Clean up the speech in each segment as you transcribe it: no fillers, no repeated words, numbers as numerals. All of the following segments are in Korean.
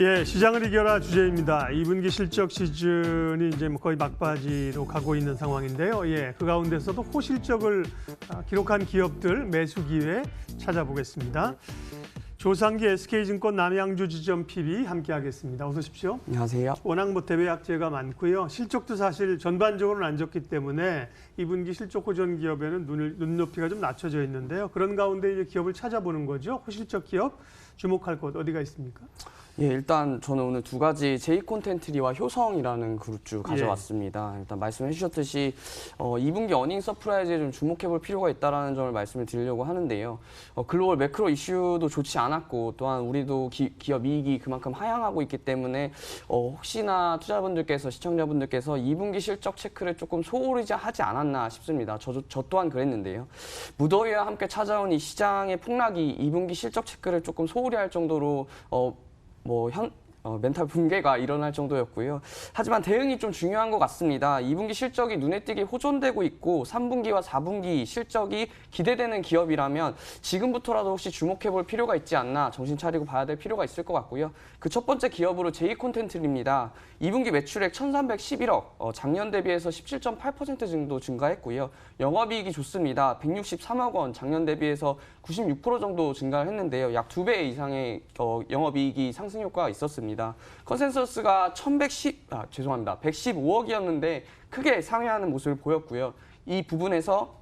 예, 시장을 이겨라 주제입니다. 2분기 실적 시즌이 이제 거의 막바지로 가고 있는 상황인데요. 예, 그 가운데서도 호실적을 기록한 기업들 매수 기회 찾아보겠습니다. 조상기 SK증권 남양주 지점 PB 함께하겠습니다. 어서 오십시오. 안녕하세요. 워낙 대외 약재가 많고요. 실적도 사실 전반적으로는 안 좋기 때문에 2분기 실적 호전 기업에는 눈높이가 좀 낮춰져 있는데요. 그런 가운데 이제 기업을 찾아보는 거죠. 호실적 기업 주목할 곳 어디가 있습니까? 예, 일단 저는 오늘 두 가지 제이콘텐트리와 효성이라는 그룹주 가져왔습니다. 일단 말씀해 주셨듯이 2분기 어닝 서프라이즈에 좀 주목해 볼 필요가 있다는 점을 말씀을 드리려고 하는데요. 글로벌 매크로 이슈도 좋지 않았고 또한 우리도 기업 이익이 그만큼 하향하고 있기 때문에 혹시나 투자분들께서 시청자분들께서 2분기 실적 체크를 조금 소홀히 하지 않았나 싶습니다. 저 또한 그랬는데요. 무더위와 함께 찾아온 이 시장의 폭락이 2분기 실적 체크를 조금 소홀히 할 정도로 멘탈 붕괴가 일어날 정도였고요. 하지만 대응이 좀 중요한 것 같습니다. 2분기 실적이 눈에 띄게 호전되고 있고 3분기와 4분기 실적이 기대되는 기업이라면 지금부터라도 혹시 주목해볼 필요가 있지 않나 정신 차리고 봐야 될 필요가 있을 것 같고요. 그 첫 번째 기업으로 제이콘텐트리입니다. 2분기 매출액 1,311억, 작년 대비해서 17.8% 정도 증가했고요. 영업이익이 좋습니다. 163억 원, 작년 대비해서 96% 정도 증가를 했는데요. 약 2배 이상의 영업이익이 상승 효과가 있었습니다. 컨센서스가 115억이었는데 크게 상회하는 모습을 보였고요. 이 부분에서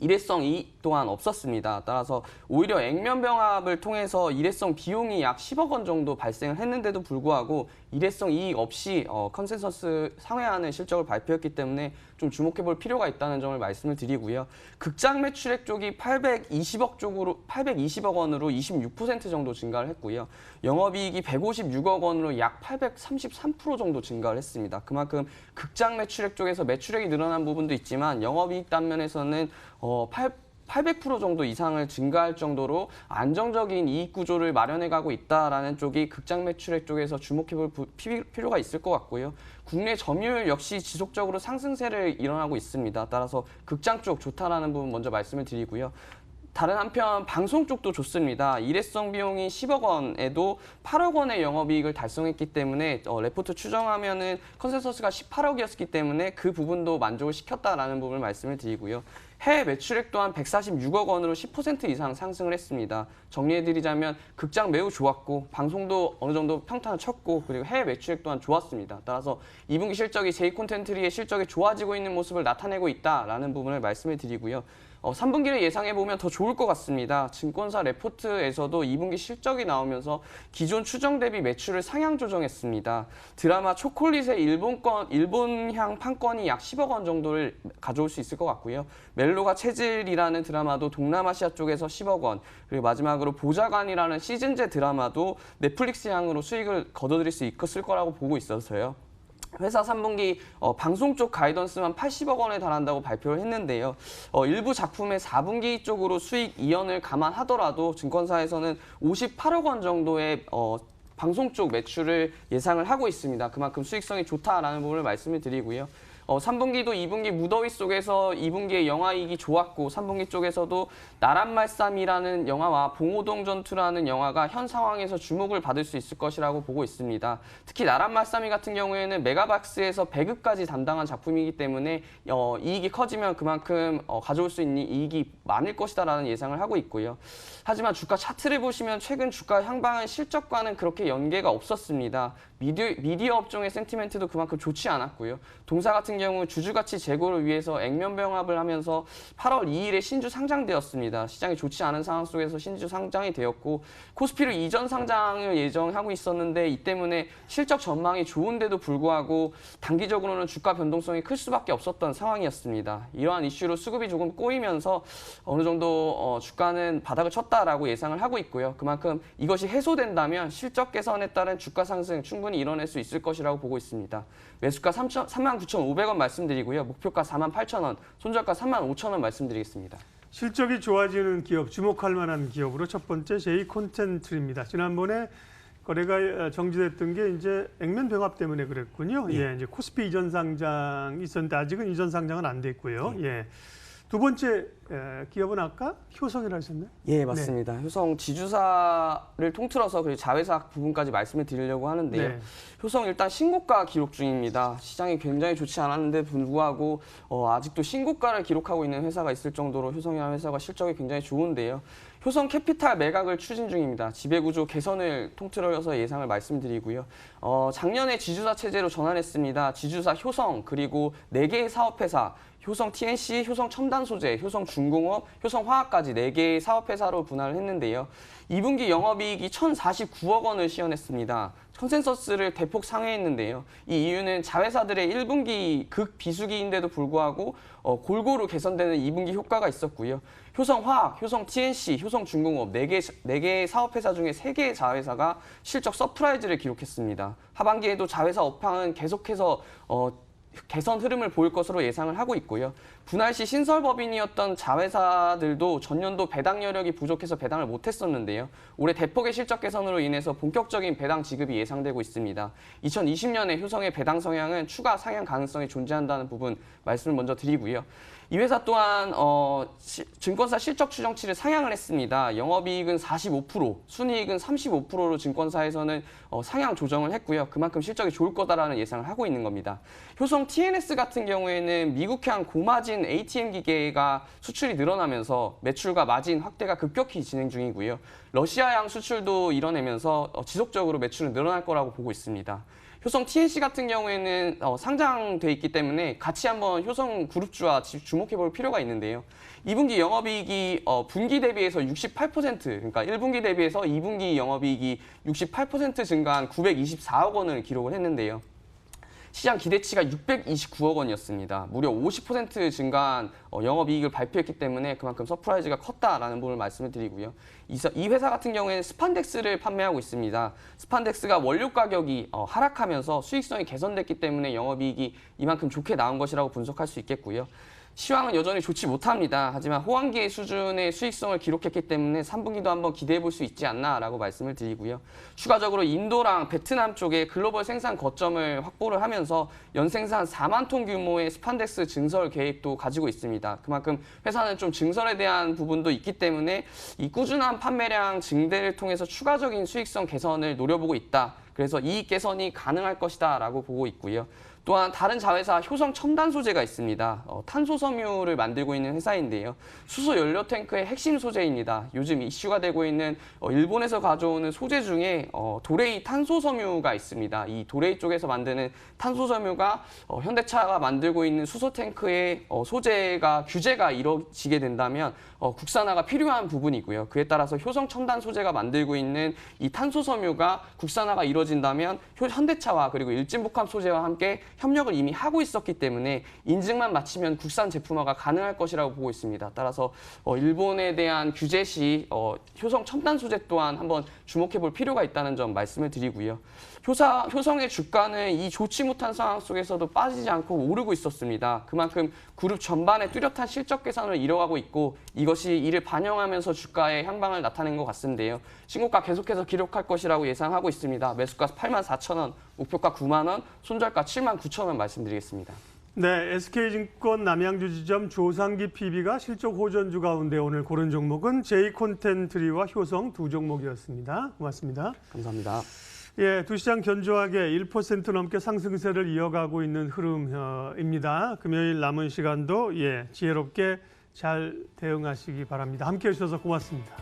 일회성이 또한 없었습니다. 따라서 오히려 액면병합을 통해서 일회성 비용이 약 10억 원 정도 발생을 했는데도 불구하고 일회성 이익 없이 컨센서스 상회하는 실적을 발표했기 때문에 좀 주목해볼 필요가 있다는 점을 말씀을 드리고요. 극장 매출액 쪽이 820억 원으로 26% 정도 증가를 했고요. 영업이익이 156억 원으로 약 833% 정도 증가를 했습니다. 그만큼 극장 매출액 쪽에서 매출액이 늘어난 부분도 있지만 영업이익 단면에서는 800% 정도 이상을 증가할 정도로 안정적인 이익 구조를 마련해가고 있다라는 쪽이 극장 매출액 쪽에서 주목해볼 필요가 있을 것 같고요. 국내 점유율 역시 지속적으로 상승세를 일어나고 있습니다. 따라서 극장 쪽 좋다라는 부분 먼저 말씀을 드리고요. 다른 한편 방송 쪽도 좋습니다. 일회성 비용이 10억 원에도 8억 원의 영업이익을 달성했기 때문에 레포트 추정하면은 컨센서스가 18억이었기 때문에 그 부분도 만족을 시켰다라는 부분을 말씀을 드리고요. 해외 매출액 또한 146억 원으로 10% 이상 상승을 했습니다. 정리해드리자면 극장 매우 좋았고 방송도 어느 정도 평탄을 쳤고 그리고 해외 매출액 또한 좋았습니다. 따라서 2분기 실적이 제이콘텐트리의 실적이 좋아지고 있는 모습을 나타내고 있다라는 부분을 말씀을 드리고요. 3분기를 예상해보면 더 좋을 것 같습니다. 증권사 레포트에서도 2분기 실적이 나오면서 기존 추정 대비 매출을 상향 조정했습니다. 드라마 초콜릿의 일본향 판권이 약 10억 원 정도를 가져올 수 있을 것 같고요. 멜로가 체질이라는 드라마도 동남아시아 쪽에서 10억 원, 그리고 마지막으로 보좌관이라는 시즌제 드라마도 넷플릭스향으로 수익을 거둬들일 수 있을 거라고 보고 있어서요. 회사 3분기 방송 쪽 가이던스만 80억 원에 달한다고 발표를 했는데요. 일부 작품의 4분기 쪽으로 수익 이연을 감안하더라도 증권사에서는 58억 원 정도의 방송 쪽 매출을 예상을 하고 있습니다. 그만큼 수익성이 좋다라는 부분을 말씀을 드리고요. 3분기도 2분기 무더위 속에서 2분기에 영화이익이 좋았고 3분기 쪽에서도 나란말싸미라는 영화와 봉오동 전투라는 영화가 현 상황에서 주목을 받을 수 있을 것이라고 보고 있습니다. 특히 나란말싸미 같은 경우에는 메가박스에서 배급까지 담당한 작품이기 때문에 이익이 커지면 그만큼 가져올 수 있는 이익이 많을 것이다라는 예상을 하고 있고요. 하지만 주가 차트를 보시면 최근 주가 향방은 실적과는 그렇게 연계가 없었습니다. 미디어 업종의 센티멘트도 그만큼 좋지 않았고요. 동사 같은 경우 주주가치 제고를 위해서 액면병합을 하면서 8월 2일에 신주 상장되었습니다. 시장이 좋지 않은 상황 속에서 신주 상장이 되었고 코스피로 이전 상장을 예정하고 있었는데 이 때문에 실적 전망이 좋은데도 불구하고 단기적으로는 주가 변동성이 클 수밖에 없었던 상황이었습니다. 이러한 이슈로 수급이 조금 꼬이면서 어느 정도 주가는 바닥을 쳤다라고 예상을 하고 있고요. 그만큼 이것이 해소된다면 실적 개선에 따른 주가 상승 충분히 일어날 수 있을 것이라고 보고 있습니다. 매수가 39,500원 말씀드리고요. 목표가 48,000원, 손절가 35,000원 말씀드리겠습니다. 실적이 좋아지는 기업, 주목할 만한 기업으로 첫 번째 제이콘텐트리입니다. 지난번에 거래가 정지됐던 게 이제 액면 병합 때문에 그랬군요. 예, 이제 코스피 이전 상장이 있었는데 아직은 이전 상장은 안 됐고요. 예. 두 번째 기업은 아까 효성이라 하셨나요? 예, 맞습니다. 효성 지주사를 통틀어서 그리고 자회사 부분까지 말씀을 드리려고 하는데요. 네. 효성 일단 신고가 기록 중입니다. 시장이 굉장히 좋지 않았는데 불구하고 아직도 신고가를 기록하고 있는 회사가 있을 정도로 효성이라는 회사가 실적이 굉장히 좋은데요. 효성 캐피탈 매각을 추진 중입니다. 지배구조 개선을 통틀어서 예상을 말씀드리고요. 작년에 지주사 체제로 전환했습니다. 지주사 효성 그리고 4개의 사업회사 효성 TNC, 효성 첨단소재, 효성 중공업, 효성 화학까지 4개의 사업회사로 분할을 했는데요. 2분기 영업이익이 1,049억 원을 시현했습니다. 컨센서스를 대폭 상회했는데요. 이 이유는 자회사들의 1분기 극비수기인데도 불구하고 골고루 개선되는 2분기 효과가 있었고요. 효성화학, 효성 TNC, 효성중공업 4개의 사업회사 중에 3개의 자회사가 실적 서프라이즈를 기록했습니다. 하반기에도 자회사 업황은 계속해서 개선 흐름을 보일 것으로 예상을 하고 있고요. 분할 시 신설법인이었던 자회사들도 전년도 배당 여력이 부족해서 배당을 못했었는데요. 올해 대폭의 실적 개선으로 인해서 본격적인 배당 지급이 예상되고 있습니다. 2020년에 효성의 배당 성향은 추가 상향 가능성이 존재한다는 부분 말씀을 먼저 드리고요. 이 회사 또한 증권사 실적 추정치를 상향을 했습니다. 영업이익은 45%, 순이익은 35%로 증권사에서는 상향 조정을 했고요. 그만큼 실적이 좋을 거다라는 예상을 하고 있는 겁니다. 효성 TNS 같은 경우에는 미국향 고마진 ATM 기계가 수출이 늘어나면서 매출과 마진 확대가 급격히 진행 중이고요. 러시아향 수출도 이뤄내면서 지속적으로 매출은 늘어날 거라고 보고 있습니다. 효성 TNC 같은 경우에는 상장돼 있기 때문에 같이 한번 효성 그룹주와 주목해 볼 필요가 있는데요. 2분기 영업이익이 분기 대비해서 68%, 그러니까 1분기 대비해서 2분기 영업이익이 68% 증가한 924억 원을 기록을 했는데요. 시장 기대치가 629억 원이었습니다. 무려 50% 증가한 영업이익을 발표했기 때문에 그만큼 서프라이즈가 컸다라는 부분을 말씀을 드리고요. 이 회사 같은 경우에는 스판덱스를 판매하고 있습니다. 스판덱스가 원료 가격이 하락하면서 수익성이 개선됐기 때문에 영업이익이 이만큼 좋게 나온 것이라고 분석할 수 있겠고요. 시황은 여전히 좋지 못합니다. 하지만 호황기의 수준의 수익성을 기록했기 때문에 3분기도 한번 기대해 볼 수 있지 않나라고 말씀을 드리고요. 추가적으로 인도랑 베트남 쪽에 글로벌 생산 거점을 확보를 하면서 연생산 4만 톤 규모의 스판덱스 증설 계획도 가지고 있습니다. 그만큼 회사는 좀 증설에 대한 부분도 있기 때문에 이 꾸준한 판매량 증대를 통해서 추가적인 수익성 개선을 노려보고 있다. 그래서 이익 개선이 가능할 것이다라고 보고 있고요. 또한 다른 자회사 효성 첨단 소재가 있습니다. 탄소 섬유를 만들고 있는 회사인데요. 수소 연료 탱크의 핵심 소재입니다. 요즘 이슈가 되고 있는 일본에서 가져오는 소재 중에 도레이 탄소 섬유가 있습니다. 이 도레이 쪽에서 만드는 탄소 섬유가 현대차가 만들고 있는 수소 탱크의 소재가 규제가 이루어지게 된다면 국산화가 필요한 부분이고요. 그에 따라서 효성 첨단 소재가 만들고 있는 이 탄소 섬유가 국산화가 이루어진다면 현대차와 그리고 일진복합 소재와 함께 협력을 이미 하고 있었기 때문에 인증만 마치면 국산 제품화가 가능할 것이라고 보고 있습니다. 따라서 일본에 대한 규제 시 효성 첨단 소재 또한 한번 주목해 볼 필요가 있다는 점 말씀을 드리고요. 효성의 주가는 이 좋지 못한 상황 속에서도 빠지지 않고 오르고 있었습니다. 그만큼 그룹 전반에 뚜렷한 실적 개선을 이뤄가고 있고 이것이 이를 반영하면서 주가의 향방을 나타낸 것 같은데요. 신고가 계속해서 기록할 것이라고 예상하고 있습니다. 매수가 84,000원, 목표가 9만 원, 손절가 79,000원 말씀드리겠습니다. 네, SK증권 남양주 지점 조상기 PB가 실적 호전주 가운데 오늘 고른 종목은 J콘텐트리와 효성 두 종목이었습니다. 고맙습니다. 감사합니다. 예, 두 시장 견조하게 1% 넘게 상승세를 이어가고 있는 흐름입니다. 금요일 남은 시간도 지혜롭게 잘 대응하시기 바랍니다. 함께해 주셔서 고맙습니다.